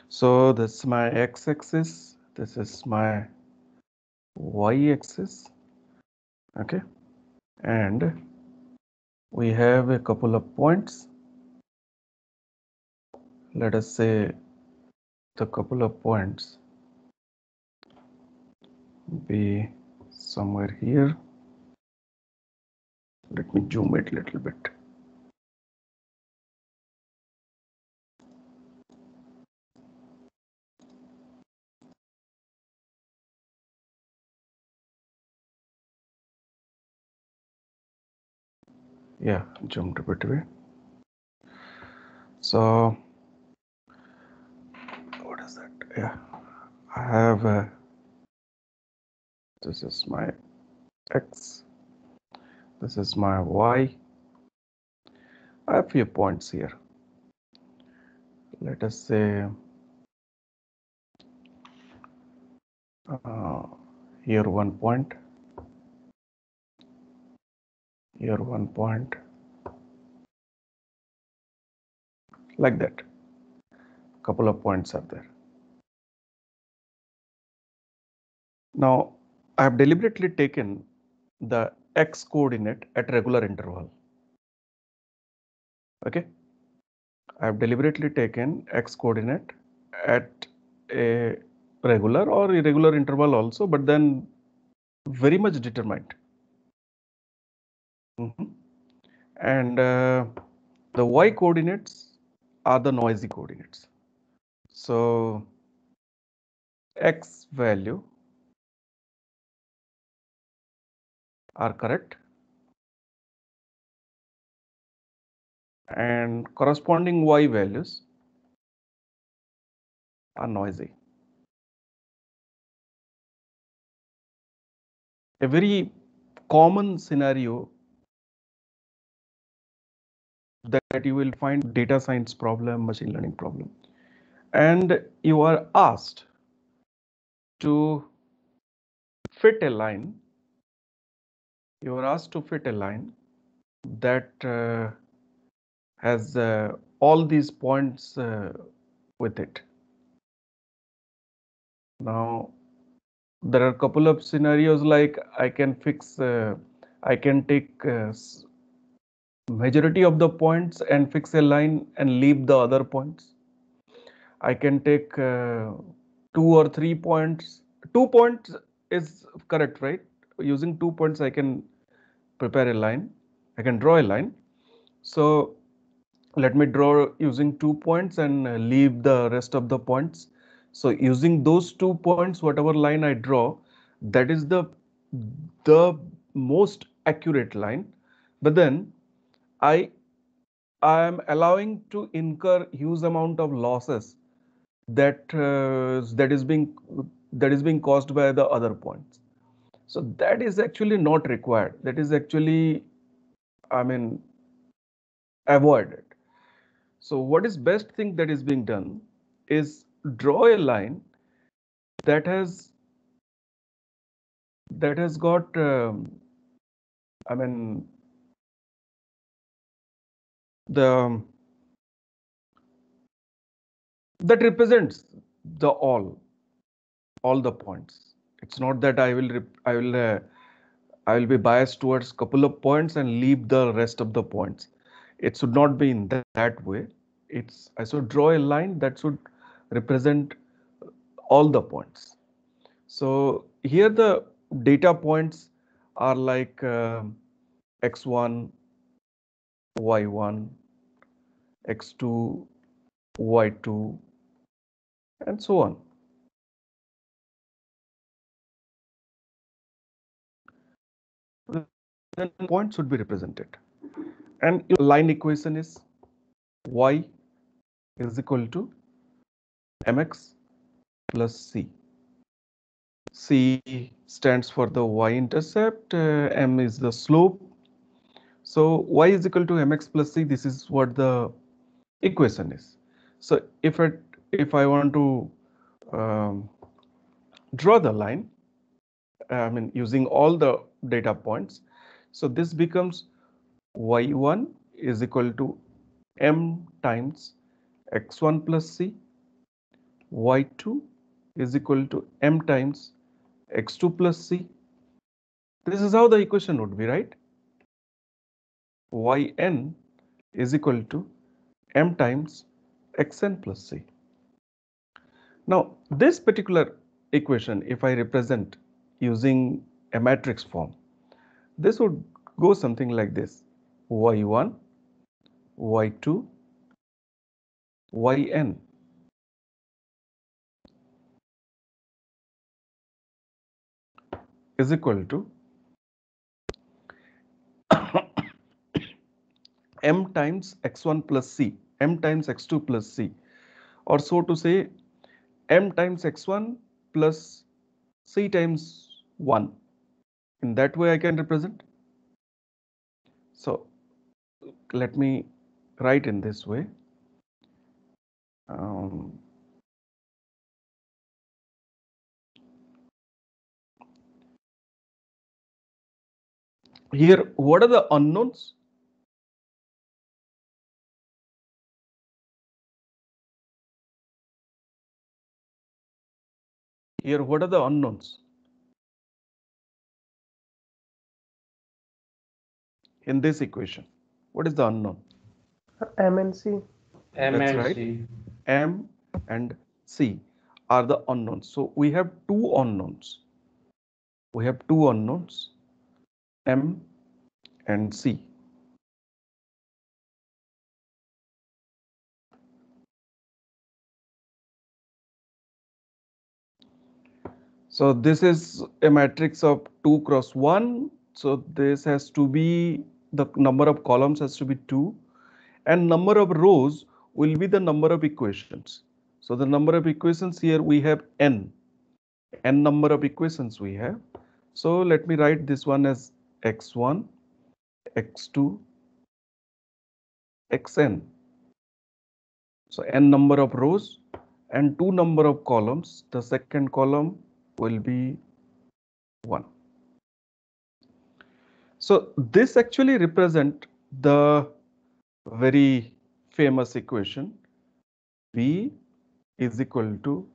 So this is my x-axis, this is my y-axis, okay, and we have a couple of points. Let us say the couple of points be somewhere here. Let me zoom it a little bit. Yeah, zoomed a bit away. So what is that? Yeah, I have this is my x, this is my y. I have few points here. Let us say here 1 point, here 1 point, like that. Couple of points are there. Now I have deliberately taken the x coordinate at regular interval. Okay, I have deliberately taken x coordinate at a regular or irregular interval also, but then very much determined. And the y coordinates are the noisy coordinates. So x value are correct and corresponding y values are noisy. A very common scenario that you will find data science problem, machine learning problem, and you are asked to fit a line, that has all these points with it. Now there are a couple of scenarios like I can take majority of the points and fix a line and leave the other points. I can take 2 or 3 points. 2 points is correct, right? Using 2 points, I can prepare a line. I can draw a line. So let me draw using 2 points and leave the rest of the points. So using those 2 points, whatever line I draw, that is the most accurate line. But then I am allowing to incur huge amount of losses that is being caused by the other points. So that is actually not required. That is actually, I mean, avoided. So what is best thing that is being done is draw a line that has got I mean the that represents the all the points. It's not that I will be biased towards couple of points and leave the rest of the points. It should not be in that way. I should draw a line that should represent all the points. So here the data points are like x1, y1, x2, y2, and so on. Then points should be represented. And your line equation is y is equal to mx plus c. C stands for the y-intercept, m is the slope. So y is equal to mx plus c. This is what the equation is. So if I want to um, draw the line, I mean using all the data points, so this becomes y1 is equal to m times x1 plus c y2 is equal to m times x2 plus c. This is how the equation would be, right? Yn is equal to m times xn plus c. Now, this particular equation, if I represent using a matrix form, this would go something like this: y1, y2, yn. Is equal to m times x1 plus c, m times x2 plus c, or so to say, m times x1 plus c times 1. In that way I can represent. So let me write in this way. Here, what are the unknowns? Here, what are the unknowns? In this equation, what is the unknown? M and C. That's right. M and C are the unknowns. So we have two unknowns. We have two unknowns, M and C. So this is a matrix of 2 cross 1. So this has to be, the number of columns has to be 2, and number of rows will be the number of equations. So the number of equations here we have n number of equations we have. So let me write this one as x1, x2, xn. So n number of rows and 2 number of columns. The second column will be 1. So this actually represent the very famous equation B is equal to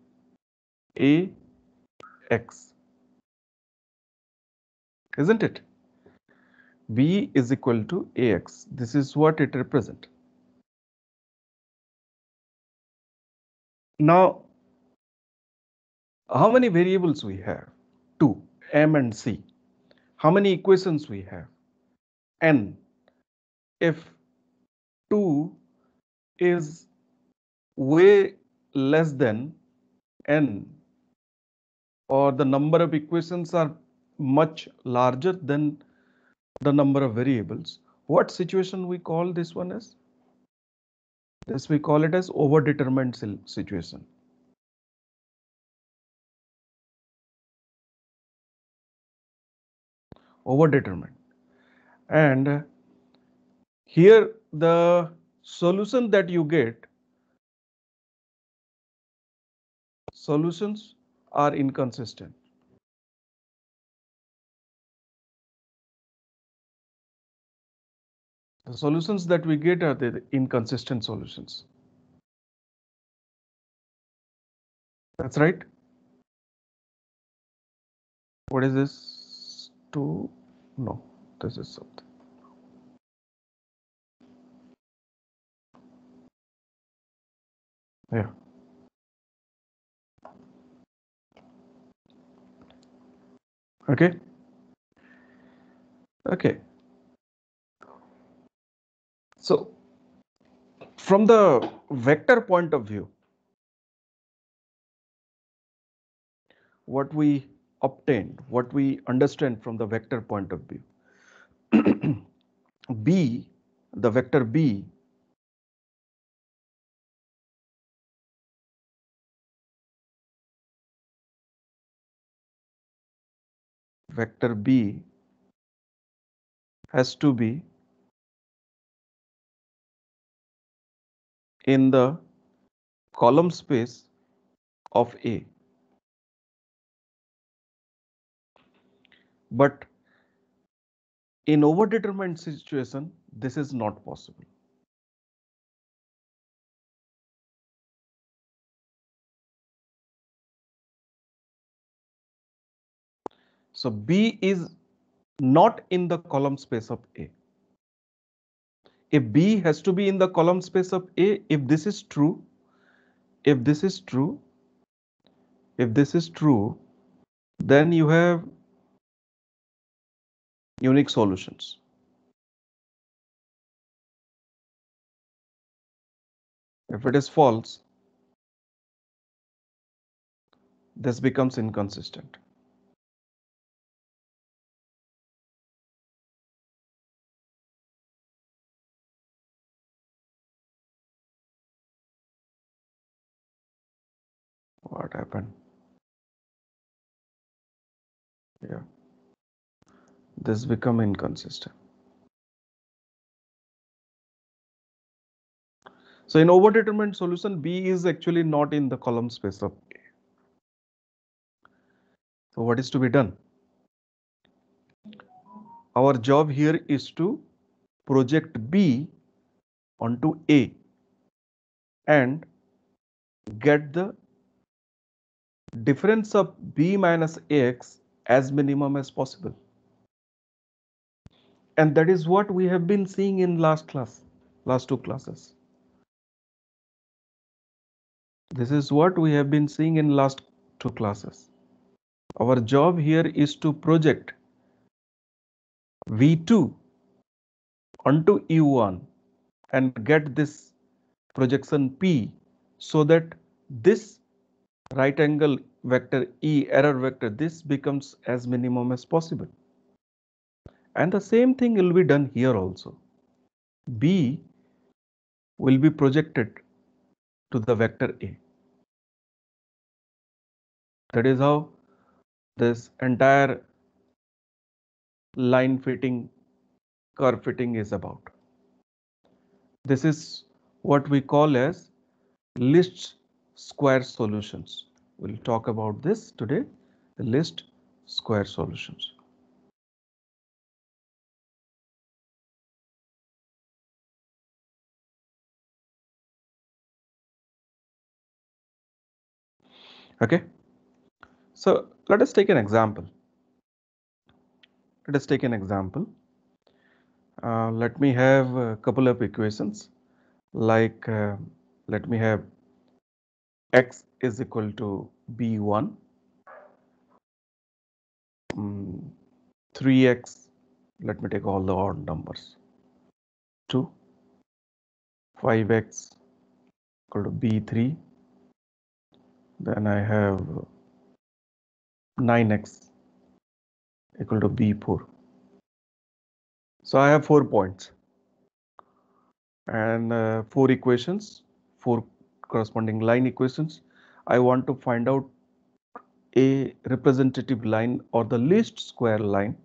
AX, isn't it? B is equal to AX. This is what it represents. Now, how many variables we have? 2, M and C. How many equations we have? N. If 2 is way less than N, or the number of equations are much larger than the number of variables, what situation we call this one as? This we call it as overdetermined situation. Overdetermined. And here the solution that you get, solutions are inconsistent. The solutions that we get are the inconsistent solutions. That's right. What is this? 2? No, this is something. Yeah. Okay. Okay. So from the vector point of view, what we obtained, what we understand from the vector point of view, B, the vector B, vector B has to be in the column space of A. But in overdetermined situation, this is not possible. So B is not in the column space of A. If B has to be in the column space of A, if this is true, if this is true, if this is true, then you have unique solutions. If it is false, this becomes inconsistent. What happened? Yeah, this become inconsistent. So in overdetermined solution, B is actually not in the column space of A. So what is to be done? Our job here is to project B onto A and get the difference of B minus X as minimum as possible. And that is what we have been seeing in last two classes. This is what we have been seeing in last two classes. Our job here is to project V2 onto U1 and get this projection P so that this right angle vector E error vector, this becomes as minimum as possible. And the same thing will be done here also. B will be projected to the vector A. That is how this entire line fitting, curve fitting is about. This is what we call as least square solutions. We'll talk about this today, the least square solutions. Okay, so let us take an example. Let us take an example. Let me have a couple of equations like let me have x is equal to b1, 3x, let me take all the odd numbers, 2, 5x equal to b3, then I have 9x equal to b4. So I have 4 points and 4 equations, 4 corresponding line equations. I want to find out a representative line or the least square line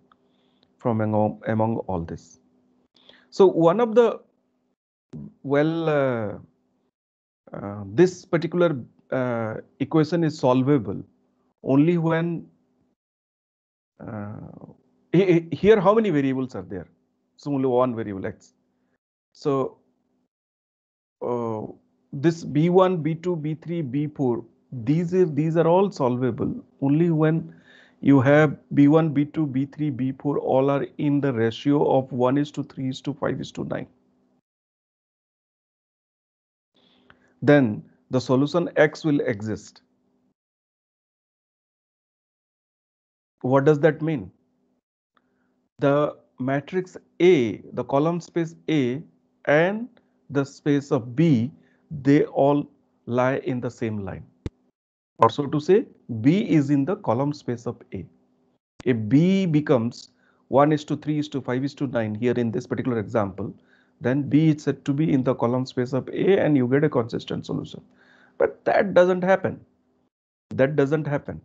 from among all this. So one of the this particular equation is solvable only when here how many variables are there? So only one variable x. So this b1, b2, b3, b4, these are all solvable only when you have b1, b2, b3, b4 all are in the ratio of 1:3:5:9. Then the solution x will exist. What does that mean? The matrix A, the column space A and the space of B, they all lie in the same line. Or so to say, B is in the column space of A. If B becomes 1:3:5:9 here in this particular example, then B is said to be in the column space of A and you get a consistent solution. But that doesn't happen. That doesn't happen.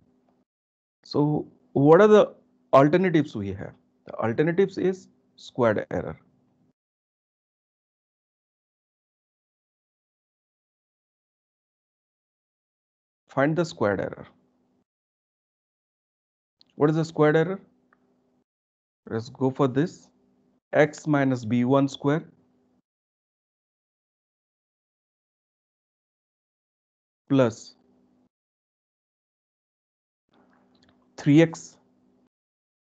So what are the alternatives we have? The alternatives is squared error. Find the squared error. What is the squared error? Let's go for this. X minus b1 square plus 3x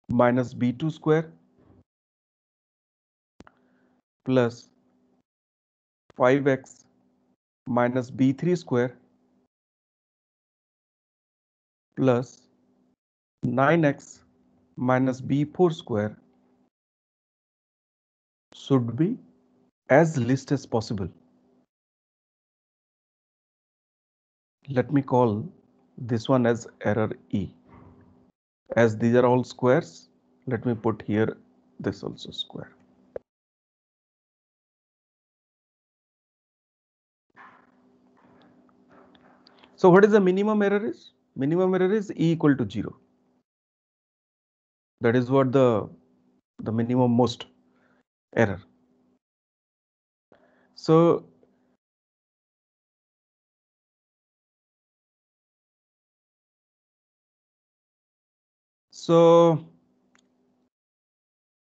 minus b2 square plus 5x minus b3 square plus 9x minus b4 square should be as least as possible. Let me call this one as error E. As these are all squares, let me put here this also square. So what is the minimum error is? Minimum error is E equal to 0. That is what the minimum most error. So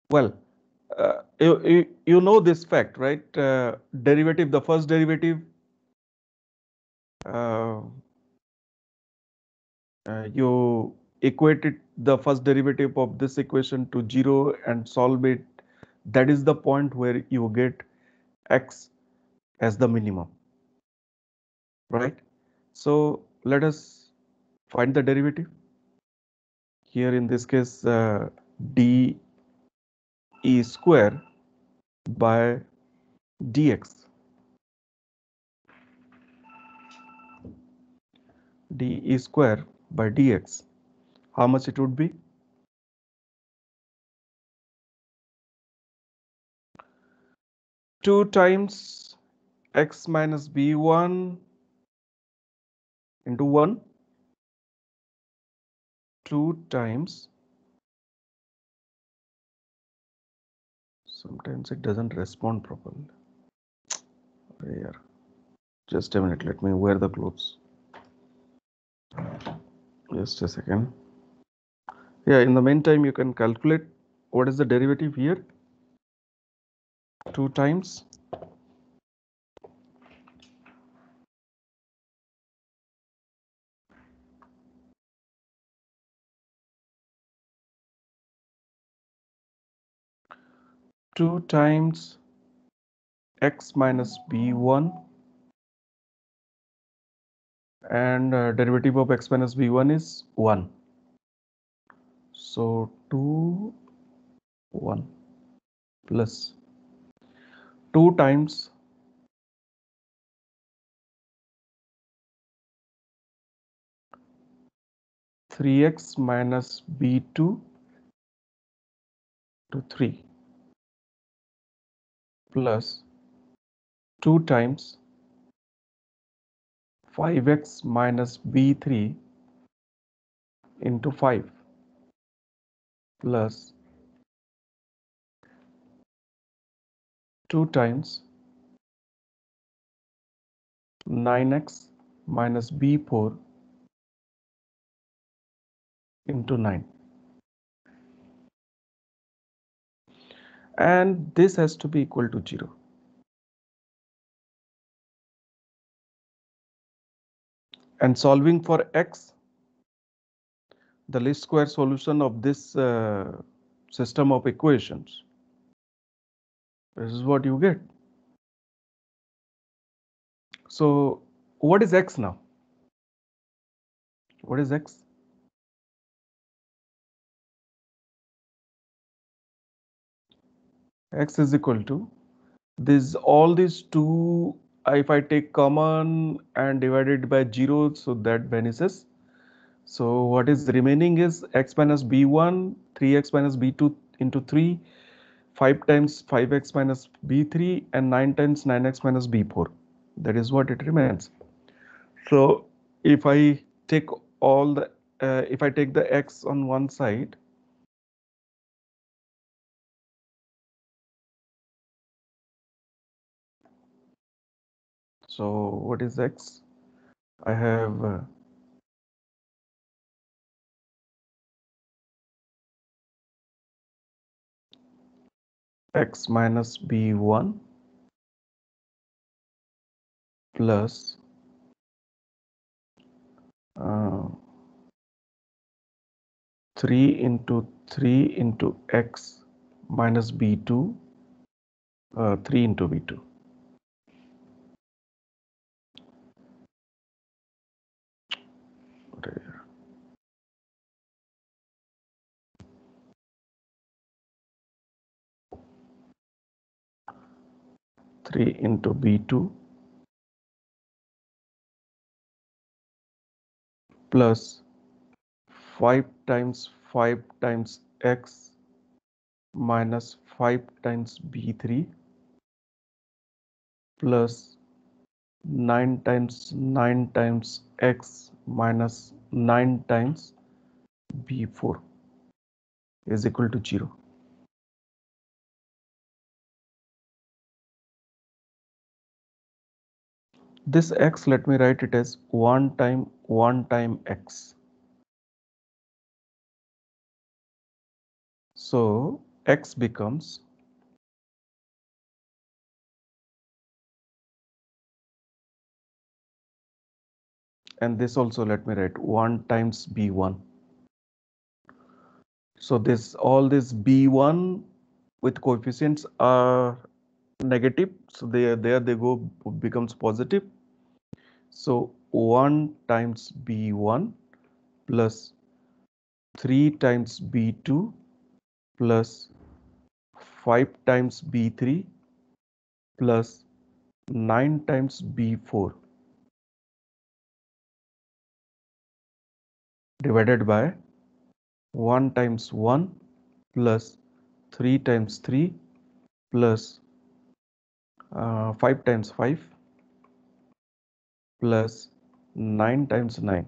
well, you know this fact, right? Derivative, the first derivative, uh, you equated the first derivative of this equation to 0 and solve it. That is the point where you get x as the minimum, right? So let us find the derivative. Here in this case, d e square by dx. D e square by dx. How much it would be? 2 times x minus b1 into 1, 2 times, sometimes it doesn't respond properly. Here, just a minute, let me wear the clothes. Just a second. Yeah, in the meantime, you can calculate what is the derivative here. 2 times 2 times x minus b1, and derivative of x minus b1 is 1. So 2, 1 plus 2 times 3x minus b2 to 3 plus 2 times 5x minus b3 into 5 plus 2 times 9x minus b4 into 9. And this has to be equal to 0. And solving for x, the least square solution of this system of equations, this is what you get. So what is x now? What is x? X is equal to this, all these 2, if I take common and divide it by 0, so that vanishes. So what is remaining is x minus b1, 3x minus b2 into 3, 5 times 5x minus b3, and 9 times 9x minus b4. That is what it remains. So if I take all the, if I take the x on one side, so what is x? I have x minus b1 plus 3 into 3 into x minus b2, 3 into b2. Whatever. 3 into b2 plus 5 times 5 times x minus 5 times b3 plus 9 times 9 times x minus 9 times b4 is equal to 0. This x, let me write it as 1 time x. So x becomes and this also let me write 1 times b1. So this all this b1 with coefficients are negative, so there they go becomes positive. So 1 times b1 plus 3 times b2 plus 5 times b3 plus 9 times b4 divided by 1 times 1 plus 3 times 3 plus 5 times 5 plus 9 times 9.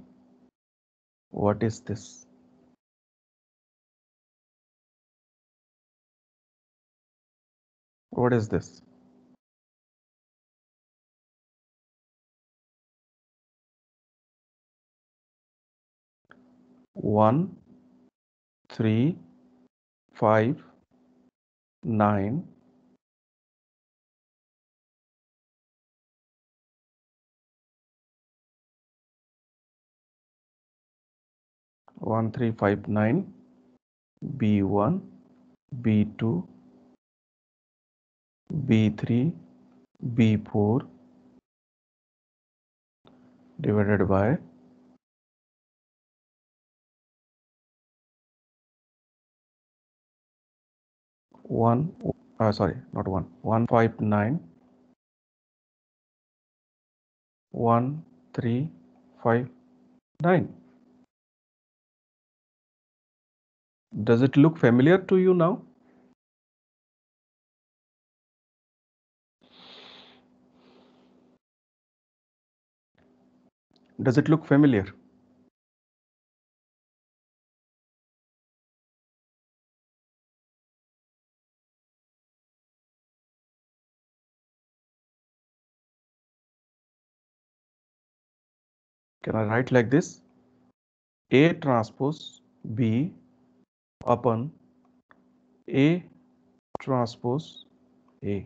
What is this? What is this? 1, 3, 5, 9, 1, 3, 5, 9, B1, B2, B3, B4 divided by 1, sorry, not 1, 1, 5, 9, 1, 3, 5, 9. Does it look familiar to you now? Does it look familiar? Can I write like this? A transpose B upon A transpose A.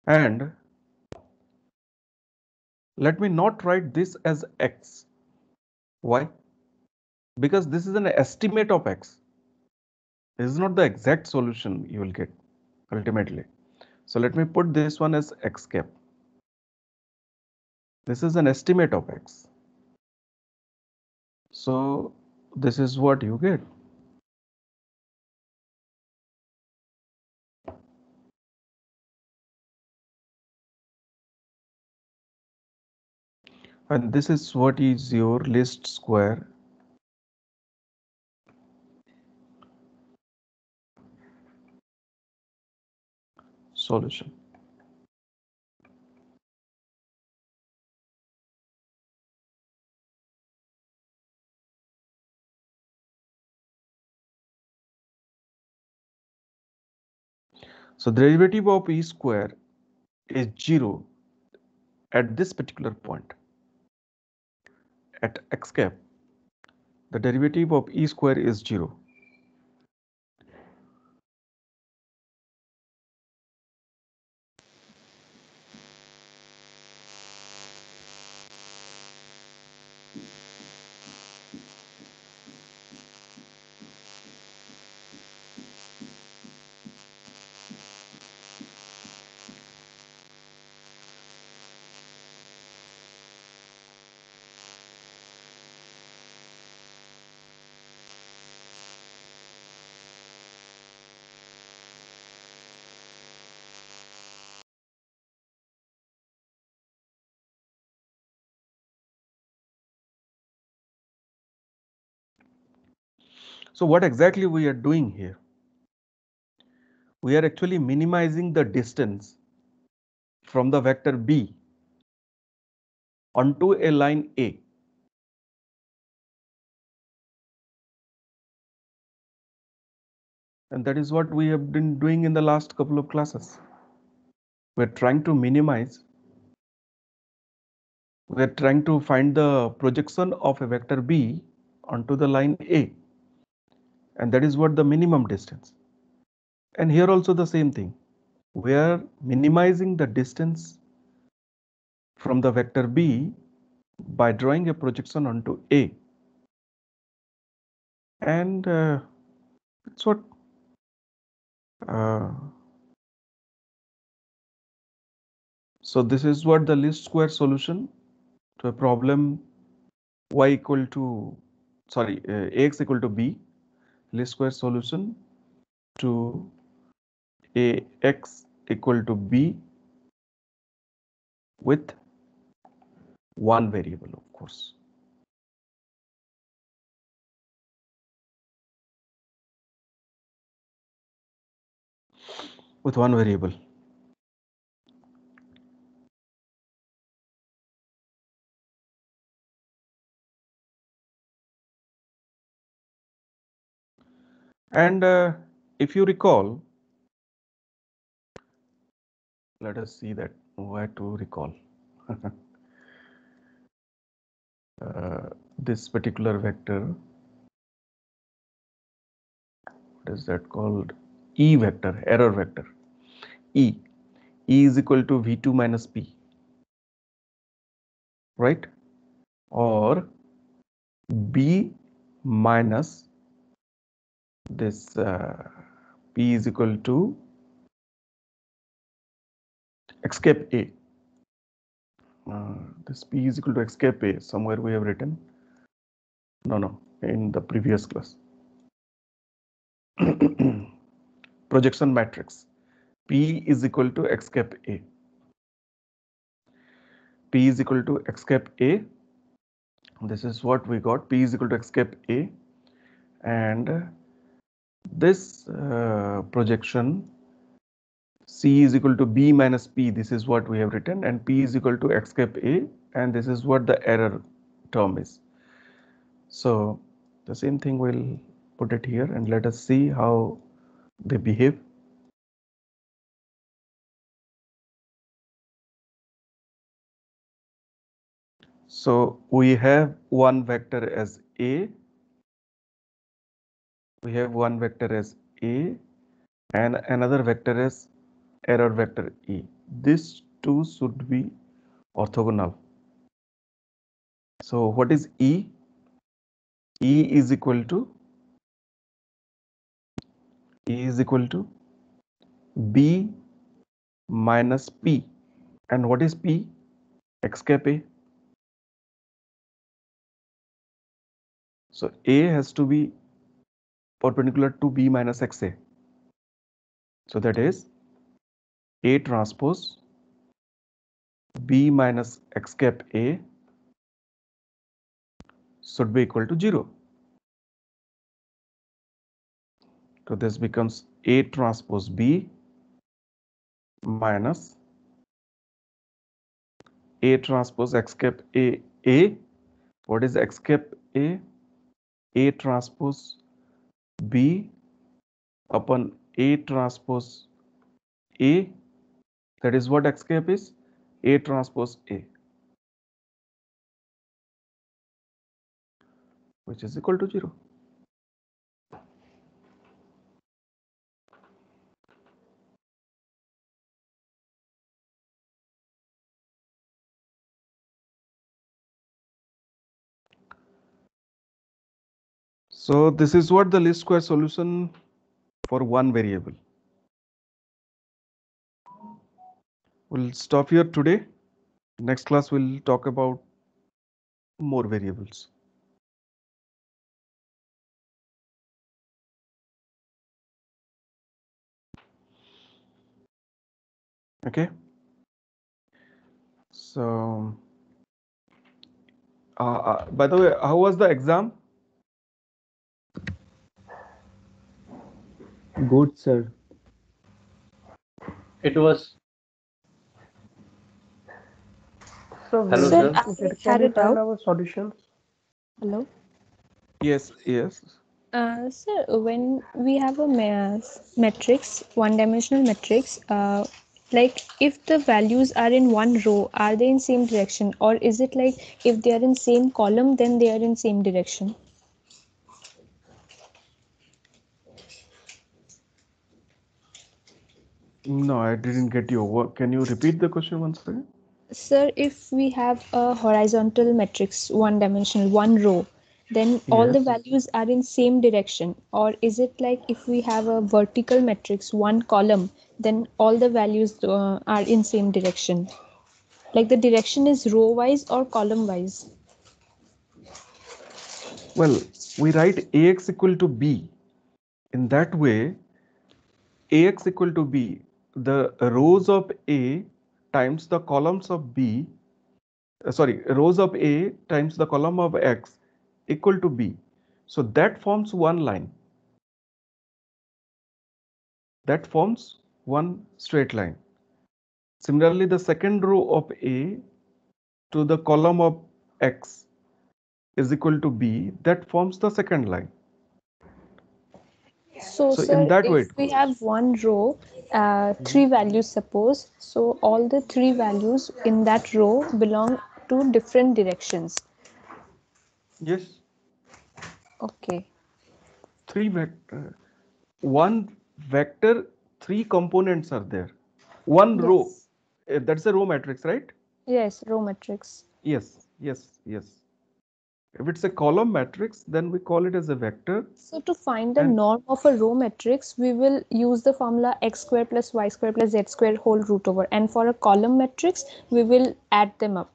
And let me not write this as X. Why? Because this is an estimate of X. This is not the exact solution you will get ultimately. So let me put this one as X cap. This is an estimate of X. So this is what you get. And this is what is your least square solution. So the derivative of E square is 0 at this particular point. At X cap, the derivative of E square is 0. So what exactly we are doing here? We are actually minimizing the distance from the vector B onto a line A. And that is what we have been doing in the last couple of classes. We're trying to minimize, we're trying to find the projection of a vector B onto the line A. And that is what the minimum distance. And here also the same thing. We are minimizing the distance from the vector B by drawing a projection onto A. And that's what so this is what the least square solution to a problem y equal to ax equal to b, least square solution to ax equal to b with one variable, of course. With one variable. And if you recall, let us see that where to recall. This particular vector, what is that called? E vector, error vector. E is equal to V2 minus P, right? Or B minus this P is equal to escape A. This P is equal to escape A. Somewhere we have written. No, in the previous class. Projection matrix. P is equal to escape A. P is equal to escape A. This is what we got. P is equal to escape A. And this projection C is equal to B minus P. This is what we have written. And P is equal to escape A. And this is what the error term is. So the same thing, we'll put it here and let us see how they behave. So we have one vector as A. We have one vector as A and another vector as error vector E. These two should be orthogonal. So what is E? E is equal to B minus P. And what is P? Escape A. So A has to be perpendicular to B minus XA. So that is A transpose B minus X cap A should be equal to 0. So this becomes A transpose B minus A transpose X cap A. What is X cap A? A transpose B upon A transpose A. That is what X cap is? A transpose A, which is equal to 0. So this is what the least square solution for one variable. We'll stop here today. Next class we'll talk about more variables. Okay. So by the way, how was the exam? Good, sir. It was. So Hello, where Sir, sir. I can had we a find doubt. our solutions? Hello. Yes, yes. Sir, when we have a matrix, one-dimensional matrix, like if the values are in one row, are they in same direction, or is it like if they are in same column, then they are in same direction? No, I didn't get you. Can you repeat the question once again? Sir, if we have a horizontal matrix, one-dimensional, one row, then all the Yes. values are in same direction, or is it like if we have a vertical matrix, one column, then all the values are in same direction? Like the direction is row wise or column wise? Well, we write Ax equal to B. In that way, Ax equal to B, the rows of A times the columns of B, rows of A times the column of X equal to B. So that forms one line. That forms one straight line. Similarly, the second row of A to the column of X is equal to B. That forms the second line. So, So in sir, that way if it we goes. have one row, Mhm. three values, suppose, so all the three values in that row belong to different directions. Yes, Okay. three vector, one vector, three components are there. One row, Yes. that's a row matrix, right? Yes, row matrix. Yes, yes, yes. If it's a column matrix, then we call it as a vector. So to find the And norm of a row matrix, we will use the formula x square plus y square plus z square whole root over. And for a column matrix, we will add them up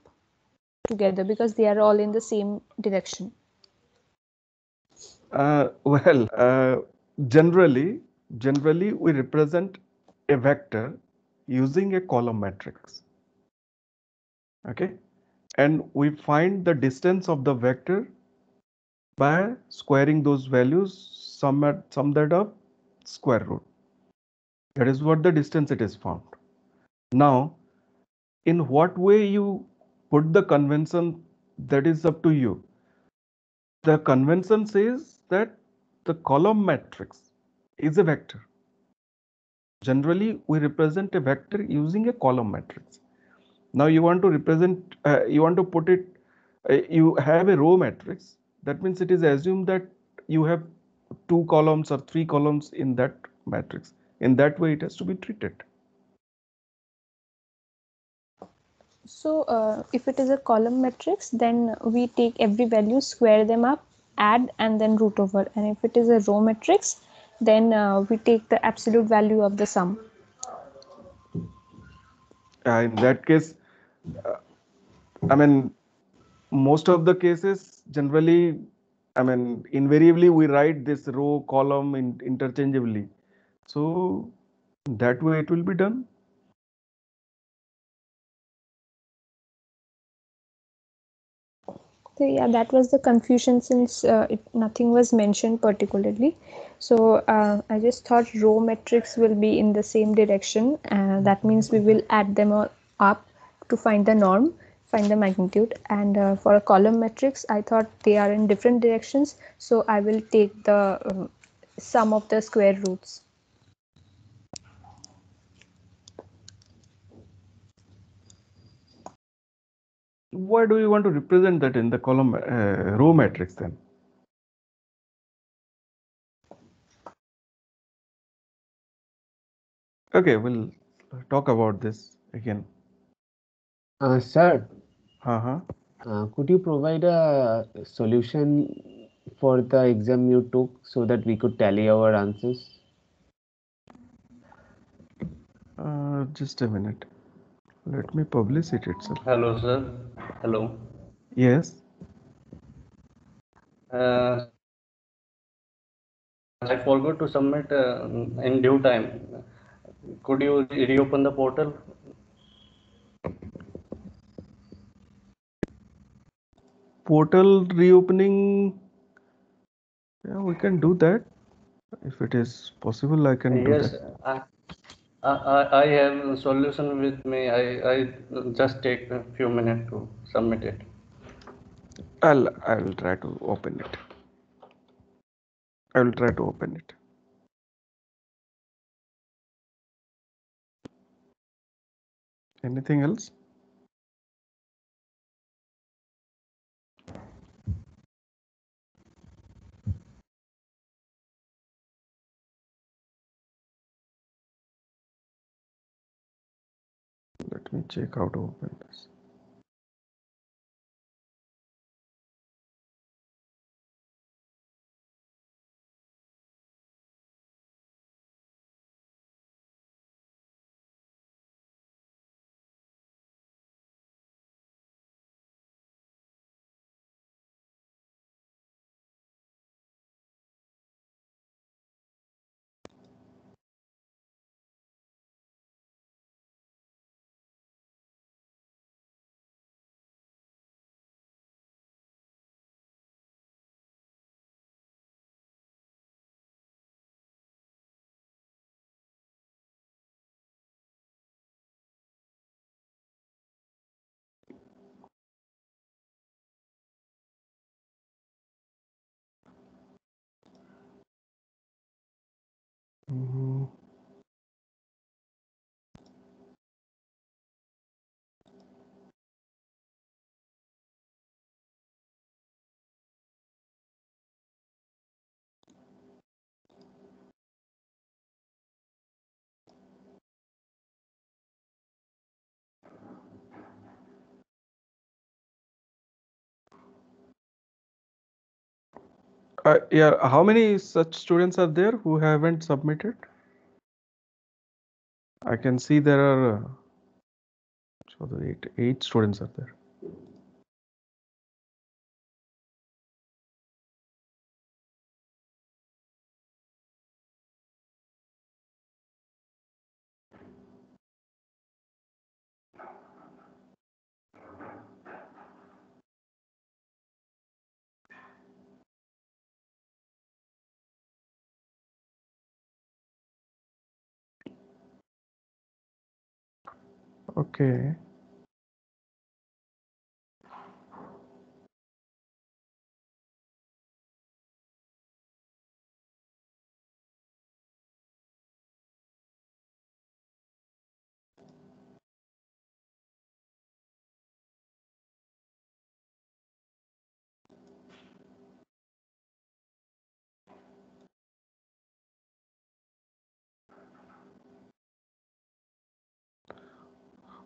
together because they are all in the same direction. well, generally we represent a vector using a column matrix. Okay, and we find the distance of the vector by squaring those values, sum that up, square root. That is what the distance it is found. Now, in what way you put the convention, that is up to you. The convention says that the column matrix is a vector. Generally, we represent a vector using a column matrix. Now you want to represent, you want to put it, you have a row matrix. That means it is assumed that you have two columns or three columns in that matrix. In that way, it has to be treated. So if it is a column matrix, then we take every value, square them up, add, and then root over. And if it is a row matrix, then we take the absolute value of the sum. In that case, uh, I mean, most of the cases, generally, I mean, invariably, we write this row column interchangeably. So that way it will be done. So yeah, that was the confusion since nothing was mentioned particularly. So I just thought row matrix will be in the same direction. That means we will add them all up to find the norm, find the magnitude. And for a column matrix, I thought they are in different directions. So I will take the sum of the square roots. Why do you want to represent that in the column row matrix then? Okay, we'll talk about this again. Sir, Uh-huh. could you provide a solution for the exam you took so that we could tally our answers? Just a minute. Let me publish it itself. Hello, sir. Hello. Yes. I forgot to submit in due time. Could you reopen the portal? Portal reopening. Yeah, we can do that. If it is possible, I can do Yes, that. I have a solution with me. I just take a few minutes to submit it. I'll try to open it. I will try to open it. Anything else? Let me check how to open this. Mhm. Yeah, how many such students are there who haven't submitted? I can see there are so the eight students are there. Okay.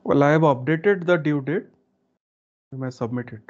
Well, I have updated the due date. You may submit it.